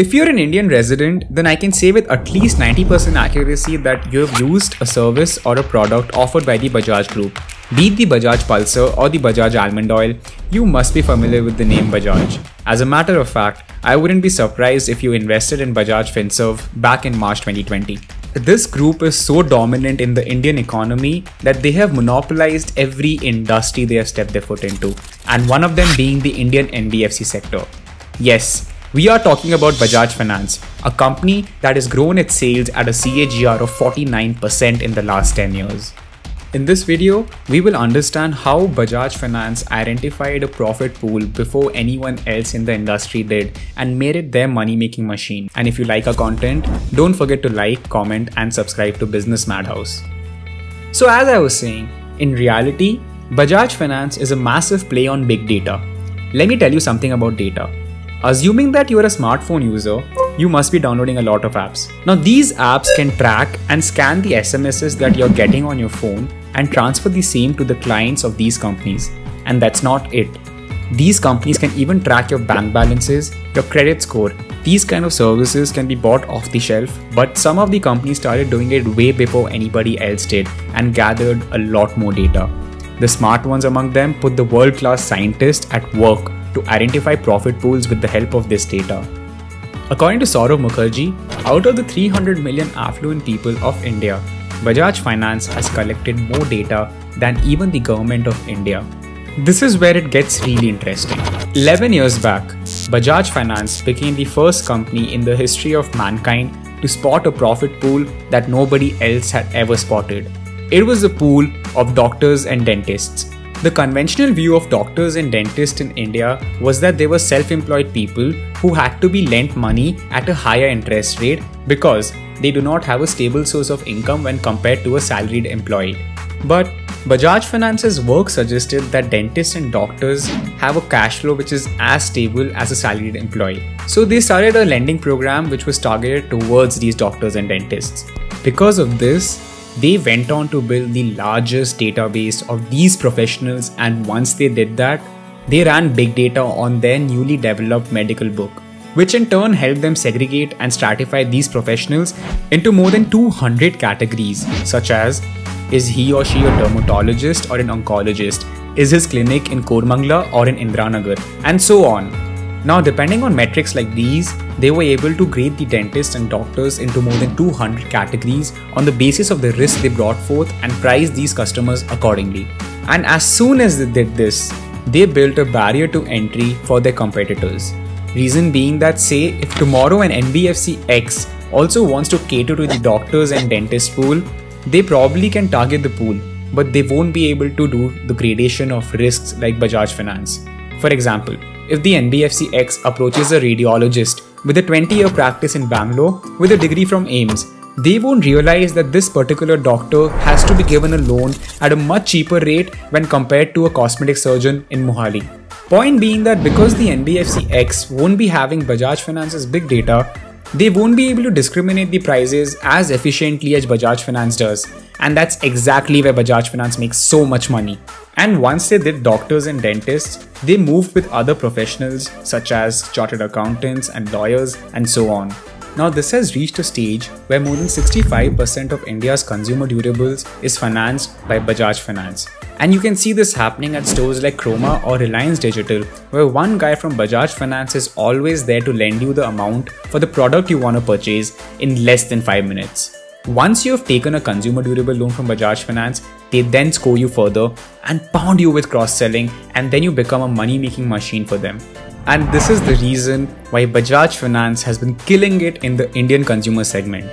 If you're an Indian resident, then I can say with at least 90% accuracy that you have used a service or a product offered by the Bajaj Group. Be it the Bajaj Pulsar or the Bajaj Almond Oil, you must be familiar with the name Bajaj. As a matter of fact, I wouldn't be surprised if you invested in Bajaj Finserv back in March 2020. This group is so dominant in the Indian economy that they have monopolized every industry they have stepped their foot into, and one of them being the Indian NBFC sector. Yes, we are talking about Bajaj Finance, a company that has grown its sales at a CAGR of 49% in the last 10 years. In this video, we will understand how Bajaj Finance identified a profit pool before anyone else in the industry did and made it their money-making machine. And if you like our content, don't forget to like, comment and subscribe to Business Madhouse. So as I was saying, in reality, Bajaj Finance is a massive play on big data. Let me tell you something about data. Assuming that you are a smartphone user, you must be downloading a lot of apps. Now these apps can track and scan the SMSs that you're getting on your phone and transfer the same to the clients of these companies. And that's not it. These companies can even track your bank balances, your credit score. These kind of services can be bought off the shelf, but some of the companies started doing it way before anybody else did and gathered a lot more data. The smart ones among them put the world-class scientists at work to identify profit pools with the help of this data. According to Saurav Mukherjee, out of the 300 million affluent people of India, Bajaj Finance has collected more data than even the government of India. This is where it gets really interesting. 11 years back, Bajaj Finance became the first company in the history of mankind to spot a profit pool that nobody else had ever spotted. It was the pool of doctors and dentists. The conventional view of doctors and dentists in India was that they were self-employed people who had to be lent money at a higher interest rate because they do not have a stable source of income when compared to a salaried employee. But Bajaj Finance's work suggested that dentists and doctors have a cash flow which is as stable as a salaried employee. So they started a lending program which was targeted towards these doctors and dentists. Because of this, they went on to build the largest database of these professionals, and once they did that, they ran big data on their newly developed medical book, which in turn helped them segregate and stratify these professionals into more than 200 categories, such as, is he or she a dermatologist or an oncologist? Is his clinic in Koramangala or in Indiranagar? And so on. Now, depending on metrics like these, they were able to grade the dentists and doctors into more than 200 categories on the basis of the risk they brought forth and priced these customers accordingly. And as soon as they did this, they built a barrier to entry for their competitors. Reason being that, say, if tomorrow an NBFC X also wants to cater to the doctors and dentists pool, they probably can target the pool, but they won't be able to do the gradation of risks like Bajaj Finance. For example, if the NBFC X approaches a radiologist with a 20-year practice in Bangalore with a degree from AIIMS, they won't realize that this particular doctor has to be given a loan at a much cheaper rate when compared to a cosmetic surgeon in Mohali. Point being that because the NBFC X won't be having Bajaj Finance's big data, they won't be able to discriminate the prices as efficiently as Bajaj Finance does. And that's exactly where Bajaj Finance makes so much money. And once they did doctors and dentists, they moved with other professionals such as chartered accountants and lawyers and so on. Now this has reached a stage where more than 65% of India's consumer durables is financed by Bajaj Finance. And you can see this happening at stores like Croma or Reliance Digital, where one guy from Bajaj Finance is always there to lend you the amount for the product you want to purchase in less than 5 minutes. Once you have taken a consumer durable loan from Bajaj Finance, they then score you further and pound you with cross-selling, and then you become a money-making machine for them. And this is the reason why Bajaj Finance has been killing it in the Indian consumer segment.